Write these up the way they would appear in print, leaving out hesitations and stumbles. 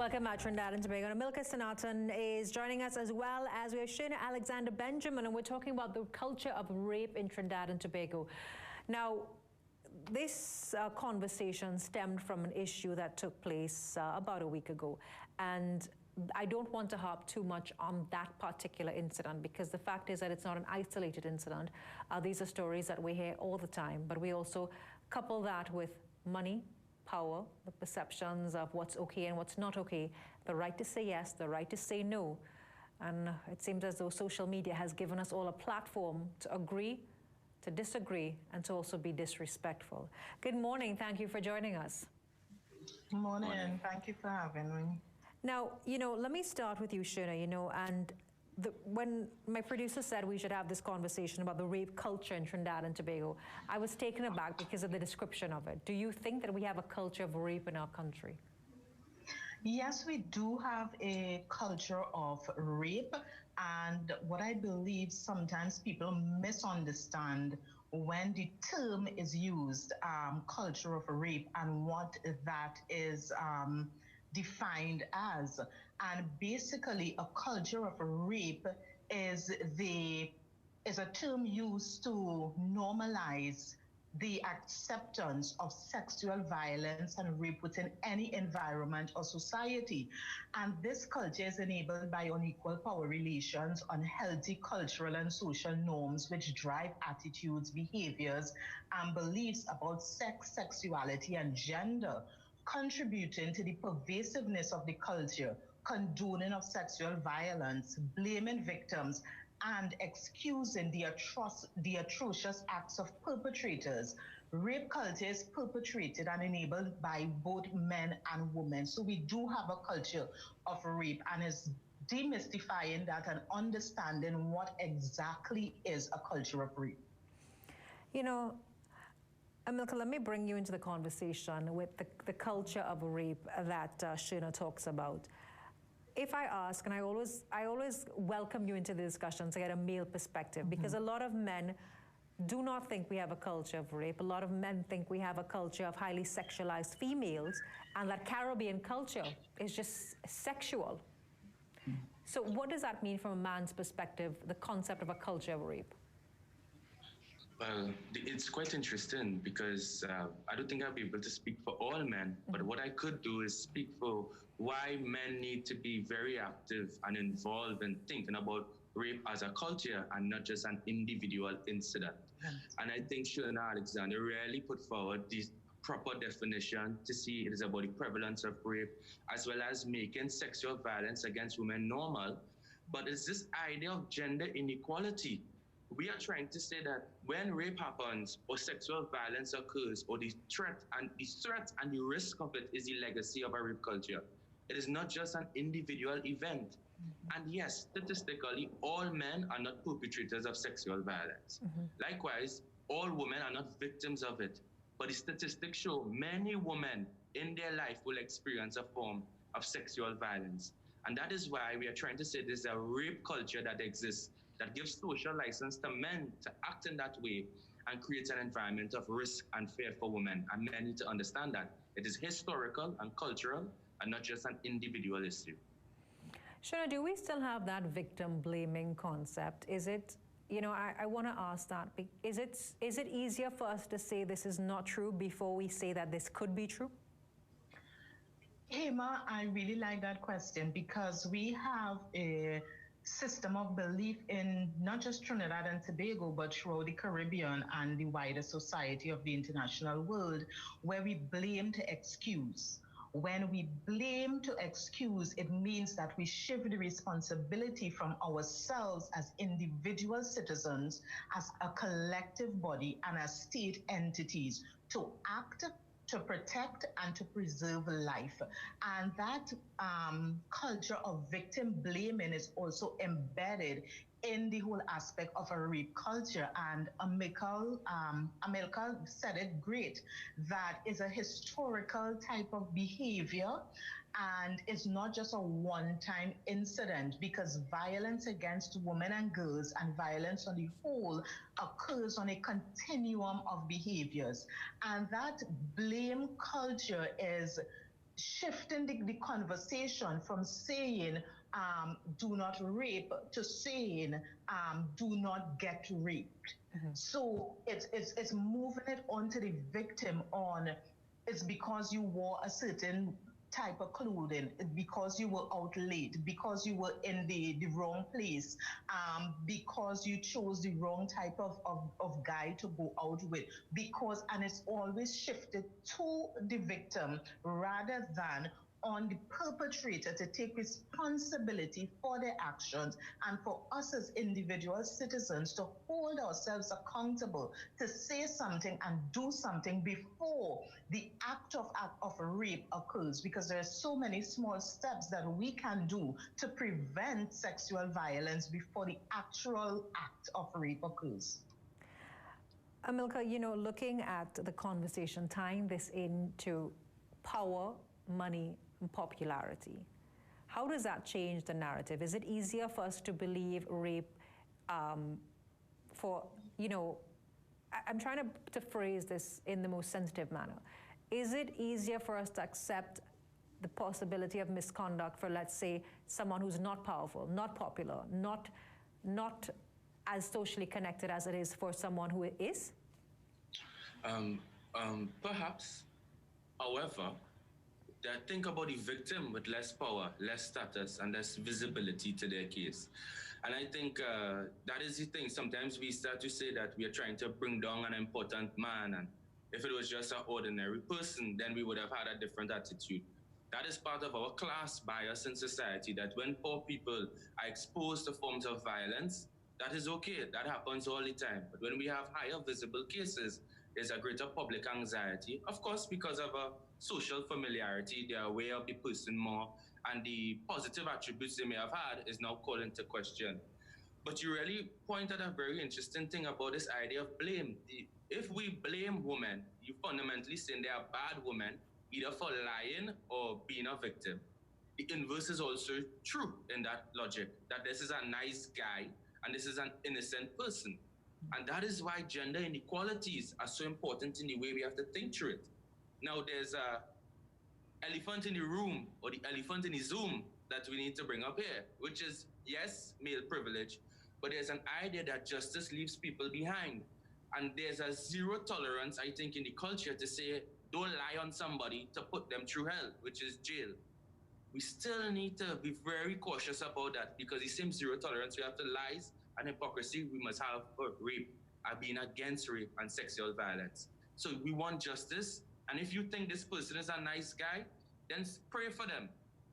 Welcome back, Trinidad and Tobago. Milka Sanatan is joining us, as well as we have Shana Alexander Benjamin, and we're talking about the culture of rape in Trinidad and Tobago. Now, this conversation stemmed from an issue that took place about a week ago, and I don't want to harp too much on that particular incident, because the fact is that it's not an isolated incident. These are stories that we hear all the time, but we also couple that with money, power, the perceptions of what's okay and what's not okay, the right to say yes, the right to say no. And it seems as though social media has given us all a platform to agree, to disagree, and to also be disrespectful. Good morning. Thank you for joining us. Good morning. Thank you for having me. Now, let me start with you, Shana, and when my producer said we should have this conversation about the rape culture in Trinidad and Tobago, I was taken aback because of the description of it. Do you think that we have a culture of rape in our country? Yes, we do have a culture of rape, and what I believe sometimes people misunderstand when the term is used, culture of rape, and what that is defined as. And basically, a culture of rape is a term used to normalize the acceptance of sexual violence and rape within any environment or society. And this culture is enabled by unequal power relations, unhealthy cultural and social norms which drive attitudes, behaviors, and beliefs about sex, sexuality, and gender, contributing to the pervasiveness of the culture, condoning of sexual violence, blaming victims, and excusing the atrocious acts of perpetrators. Rape culture is perpetrated and enabled by both men and women. So we do have a culture of rape, and it's demystifying that and understanding what exactly is a culture of rape. Amilka, let me bring you into the conversation with the culture of rape that Shana talks about. If I ask, and I always welcome you into the discussion to get a male perspective, because a lot of men do not think we have a culture of rape. A lot of men think we have a culture of highly sexualized females, and that Caribbean culture is just sexual. So what does that mean from a man's perspective, the concept of a culture of rape? Well, it's quite interesting because I don't think I'll be able to speak for all men, but what I could do is speak for why men need to be very active and involved in thinking about rape as a culture and not just an individual incident. And I think Shana Alexander really put forward this proper definition to see it is about the prevalence of rape, as well as making sexual violence against women normal. But it's this idea of gender inequality. We are trying to say that when rape happens or sexual violence occurs, or the threat and the risk of it is the legacy of a rape culture. It is not just an individual event. And yes, statistically, all men are not perpetrators of sexual violence. Likewise, all women are not victims of it. But the statistics show many women in their life will experience a form of sexual violence. And that is why we are trying to say there's a rape culture that exists that gives social license to men to act in that way and creates an environment of risk and fear for women. And men need to understand that it is historical and cultural and not just an individual issue. Shana, do we still have that victim blaming concept? Is it, I want to ask that, is it easier for us to say this is not true before we say that this could be true? Hema, I really like that question, because we have a system of belief in not just Trinidad and Tobago, but throughout the Caribbean and the wider society of the international world, where we blame to excuse. When we blame to excuse, it means that we shift the responsibility from ourselves as individual citizens, as a collective body, and as state entities to act, to protect, and to preserve life. And that culture of victim blaming is also embedded in the whole aspect of a rape culture. And Amilka said it great, that is a historical type of behavior, and it's not just a one-time incident, because violence against women and girls and violence on the whole occurs on a continuum of behaviors. And that blame culture is shifting the conversation from saying do not rape to saying do not get raped. So it's moving it onto the victim on it's because you wore a certain type of clothing, because you were out late, because you were in the wrong place, because you chose the wrong type of guy to go out with, because, and it's always shifted to the victim rather than on the perpetrator to take responsibility for their actions and for us as individual citizens to hold ourselves accountable, to say something and do something before the act of rape occurs, because there are so many small steps that we can do to prevent sexual violence before the actual act of rape occurs. Amilcar, looking at the conversation, tying this into power, money, and popularity, how does that change the narrative? Is it easier for us to believe rape I'm trying to phrase this in the most sensitive manner. Is it easier for us to accept the possibility of misconduct for, let's say, someone who's not powerful, not popular, not as socially connected as it is for someone who is? Perhaps. However, think about the victim with less power, less status, and less visibility to their case. And I think that is the thing. Sometimes we start to say that we are trying to bring down an important man, and if it was just an ordinary person, then we would have had a different attitude. That is part of our class bias in society, that when poor people are exposed to forms of violence, that is okay. That happens all the time. But when we have higher visible cases, there's a greater public anxiety, of course, because of a social familiarity. They are aware of the person more, and the positive attributes they may have had is now called into question. But you really pointed a very interesting thing about this idea of blame. If we blame women, you fundamentally saying they are bad women, either for lying or being a victim. The inverse is also true in that logic, that this is a nice guy and this is an innocent person. And that is why gender inequalities are so important in the way we have to think through it. Now, there's a elephant in the room, or the elephant in the Zoom, that we need to bring up here, which is, yes, male privilege, but there's an idea that justice leaves people behind. And there's a zero tolerance, I think, in the culture to say, don't lie on somebody to put them through hell, which is jail. We still need to be very cautious about that, because the same zero tolerance we have to lies and hypocrisy we must have for rape are being against rape and sexual violence. So we want justice. And if you think this person is a nice guy, then pray for them.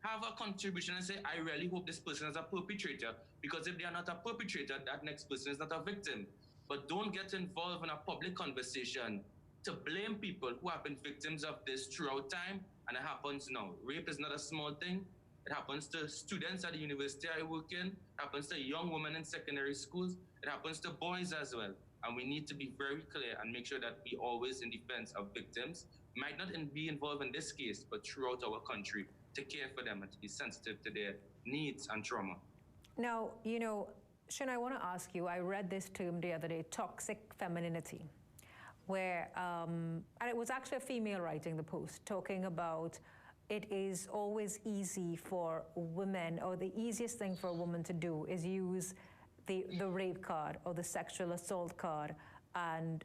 Have a contribution and say, I really hope this person is a perpetrator, because if they are not a perpetrator, that next person is not a victim. But don't get involved in a public conversation to blame people who have been victims of this throughout time, and it happens now. Rape is not a small thing. It happens to students at the university I work in. It happens to young women in secondary schools. It happens to boys as well. And we need to be very clear and make sure that we always in defense of victims, might not be involved in this case, but throughout our country, to care for them and to be sensitive to their needs and trauma. Now, Shin, I want to ask you, I read this term the other day, toxic femininity, where, and it was actually a female writing the post, talking about it is always easy for women, or the easiest thing for a woman to do is use the rape card or the sexual assault card, and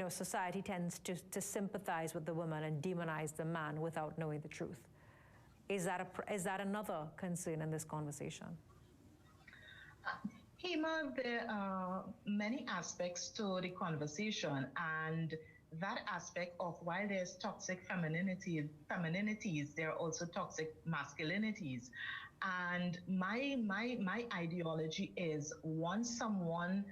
society tends to sympathize with the woman and demonize the man without knowing the truth. Is that another concern in this conversation? Hema, there are many aspects to the conversation, and that aspect of while there's toxic femininities, there are also toxic masculinities. And my ideology is, once someone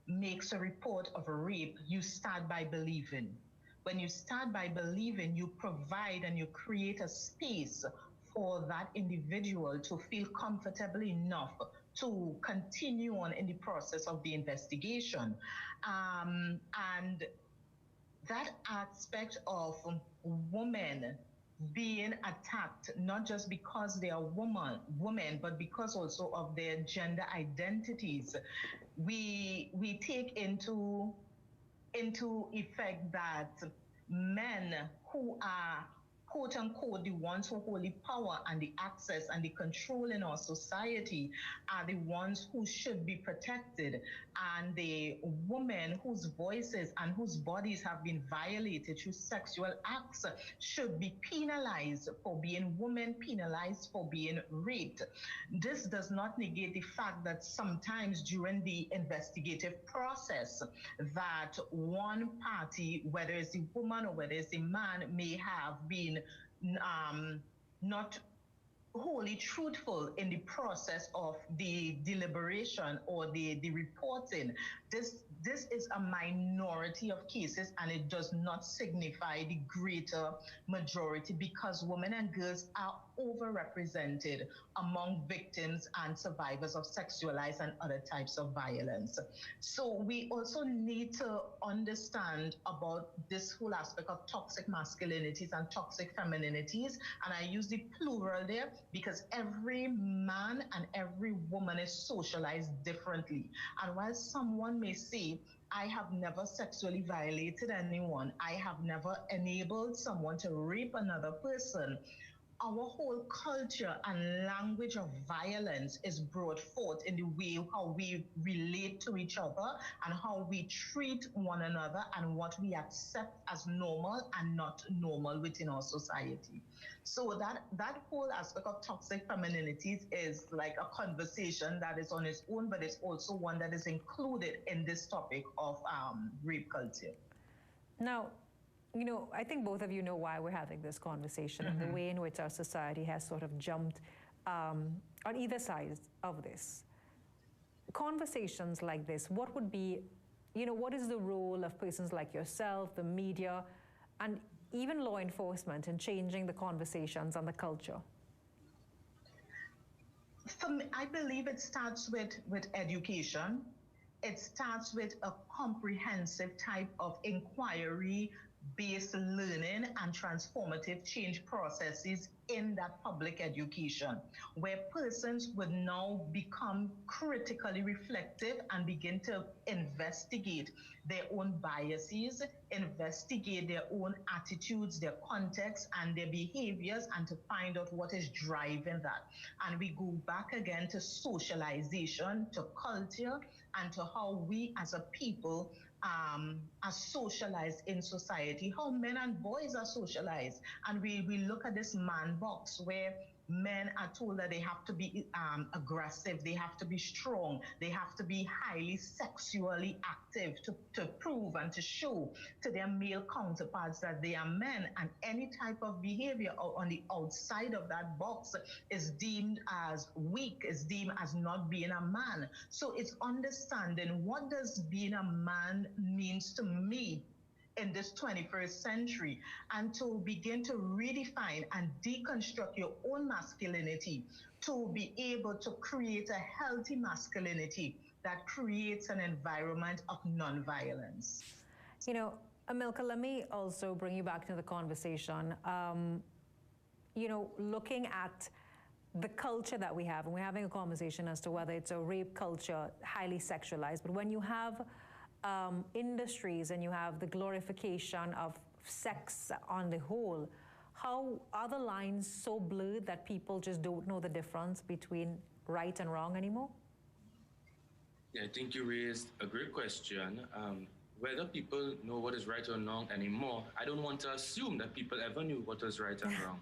makes a report of a rape, you start by believing. When you start by believing, you provide and you create a space for that individual to feel comfortable enough to continue on in the process of the investigation. And that aspect of women being attacked, not just because they are women, but because also of their gender identities, we take into effect that men who quote unquote, the ones who hold the power and the access and the control in our society are the ones who should be protected. And the women whose voices and whose bodies have been violated through sexual acts should be penalized for being women, penalized for being raped. This does not negate the fact that sometimes during the investigative process that one party, whether it's a woman or whether it's a man, may have been not wholly truthful in the process of the deliberation or the reporting. This is a minority of cases, and it does not signify the greater majority, because women and girls are overrepresented among victims and survivors of sexualized and other types of violence. So we also need to understand about this whole aspect of toxic masculinities and toxic femininities. And I use the plural there because every man and every woman is socialized differently. And while someone may say, I have never sexually violated anyone, I have never enabled someone to rape another person, our whole culture and language of violence is brought forth in the way how we relate to each other and how we treat one another and what we accept as normal and not normal within our society. So that whole aspect of toxic femininities is like a conversation that is on its own, but it's also one that is included in this topic of rape culture. Now, I think both of you know why we're having this conversation and the way in which our society has sort of jumped on either side of this. Conversations like this, what would be, what is the role of persons like yourself, the media, and even law enforcement in changing the conversations and the culture? For me, I believe it starts with education. It starts with a comprehensive type of inquiry based learning and transformative change processes in that public education, where persons would now become critically reflective and begin to investigate their own biases, investigate their own attitudes, their context, and their behaviors, and to find out what is driving that. And we go back again to socialization, to culture, and to how we as a people are socialized in society, how men and boys are socialized. And we look at this man box where men are told that they have to be aggressive, they have to be strong, they have to be highly sexually active to prove and to show to their male counterparts that they are men. And any type of behavior on the outside of that box is deemed as weak, is deemed as not being a man. So it's understanding what does being a man means to me in this 21st century, and to begin to redefine and deconstruct your own masculinity to be able to create a healthy masculinity that creates an environment of nonviolence. Amilcar, let me also bring you back to the conversation. Looking at the culture that we have, and we're having a conversation as to whether it's a rape culture, highly sexualized, but when you have industries and you have the glorification of sex on the whole, how are the lines so blurred that people just don't know the difference between right and wrong anymore? Yeah, I think you raised a great question. Whether people know what is right or wrong anymore, I don't want to assume that people ever knew what was right and wrong.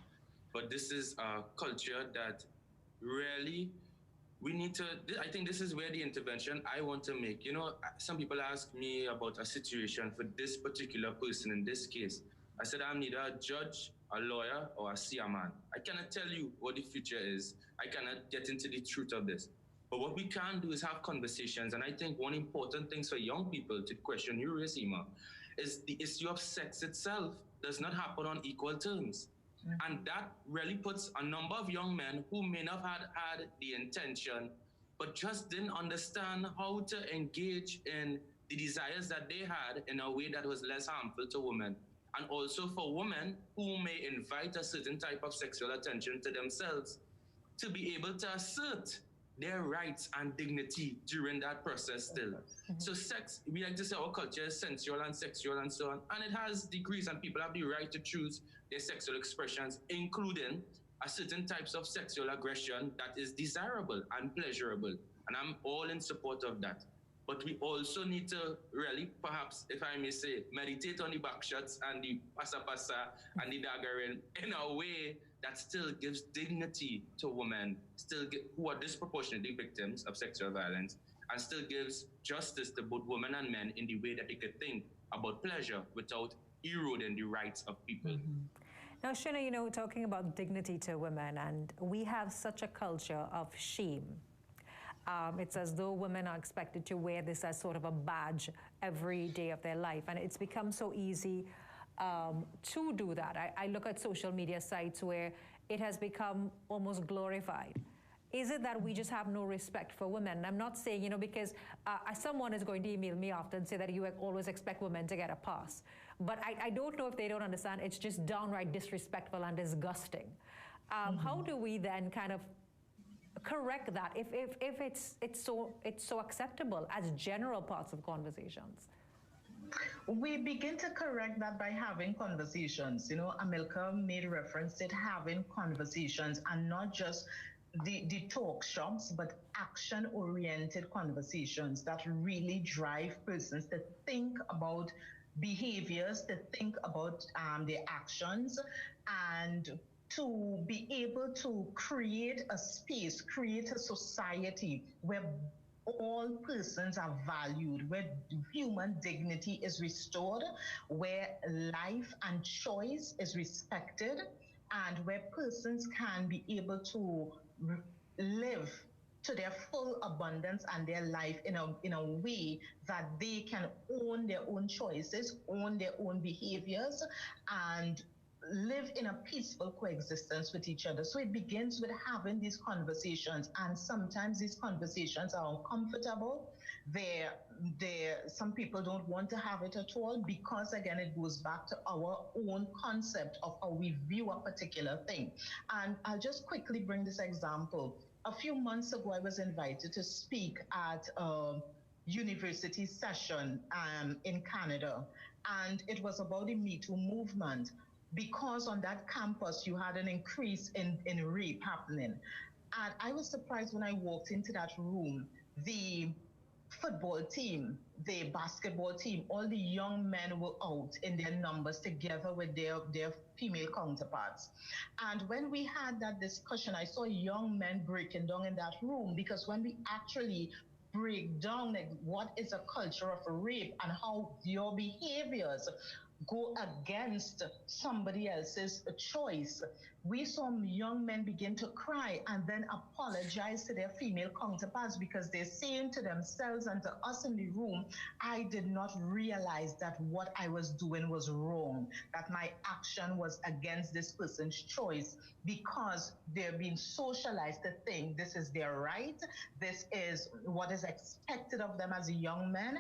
But this is a culture that really we need to, I think this is where the intervention I want to make. Some people ask me about a situation for this particular person in this case. I said, I'm neither a judge, a lawyer, or a seerman. I cannot tell you what the future is. I cannot get into the truth of this. But what we can do is have conversations. And I think one important thing for young people, to question you, Rasima, is the issue of sex itself does not happen on equal terms. And that really puts a number of young men who may not have had the intention, but just didn't understand how to engage in the desires that they had in a way that was less harmful to women. And also for women who may invite a certain type of sexual attention to themselves, to be able to assert their rights and dignity during that process still. So sex, we like to say our culture is sensual and sexual and so on, and it has degrees, and people have the right to choose their sexual expressions, including a certain types of sexual aggression that is desirable and pleasurable. And I'm all in support of that. But we also need to really, perhaps, if I may say, meditate on the back shots and the pasa pasa and the daggering in a way that still gives dignity to women, who are disproportionately victims of sexual violence, and still gives justice to both women and men in the way that they could think about pleasure without eroding the rights of people. Now, Shina, talking about dignity to women, and we have such a culture of shame. It's as though women are expected to wear this as sort of a badge every day of their life. And it's become so easy to do that. I look at social media sites where it has become almost glorified. Is it that we just have no respect for women? And I'm not saying, because someone is going to email me after and say that you always expect women to get a pass. But I don't know if they don't understand. It's just downright disrespectful and disgusting. How do we then kind of correct that if it's so acceptable as general parts of conversations? We begin to correct that by having conversations. Amilcar made reference to having conversations, and not just the talk shops, but action-oriented conversations that really drive persons to think about behaviors, to think about their actions, and to be able to create a space, create a society where all persons are valued, where human dignity is restored, where life and choice is respected, and where persons can be able to live to their full abundance and their life in a way that they can own their own choices, own their own behaviors, and live in a peaceful coexistence with each other. So it begins with having these conversations, and sometimes these conversations are uncomfortable. Some people don't want to have it at all, because again, it goes back to our own concept of how we view a particular thing. And I'll just quickly bring this example. A few months ago, I was invited to speak at a university session in Canada, and it was about the Me Too movement, because on that campus you had an increase in rape happening. And I was surprised when I walked into that room. The football team, the basketball team, all the young men were out in their numbers together with their female counterparts. And when we had that discussion, I saw young men breaking down in that room, because when we actually break down what is a culture of rape and how your behaviors go against somebody else's choice, we saw young men begin to cry and then apologize to their female counterparts, because they're saying to themselves and to us in the room, I did not realize that what I was doing was wrong, that my action was against this person's choice, because they're being socialized to think this is their right, this is what is expected of them as a young man.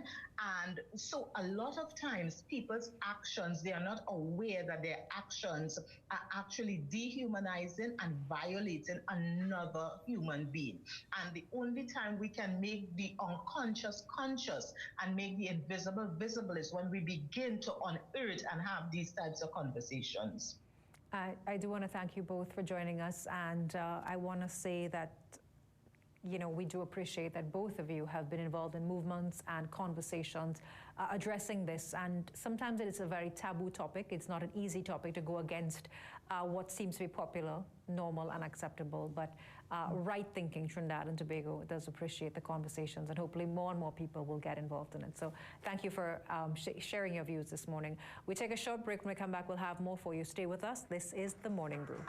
And so a lot of times people's actions, they are not aware that their actions are actually dehumanizing and violating another human being. And the only time we can make the unconscious conscious and make the invisible visible is when we begin to unearth and have these types of conversations. I do want to thank you both for joining us, and I want to say that we do appreciate that both of you have been involved in movements and conversations addressing this. And sometimes it is a very taboo topic. It's not an easy topic to go against what seems to be popular, normal, and acceptable. But right thinking Trinidad and Tobago does appreciate the conversations, and hopefully more and more people will get involved in it. So thank you for sharing your views this morning. We take a short break. When we come back, we'll have more for you. Stay with us. This is The Morning Brew.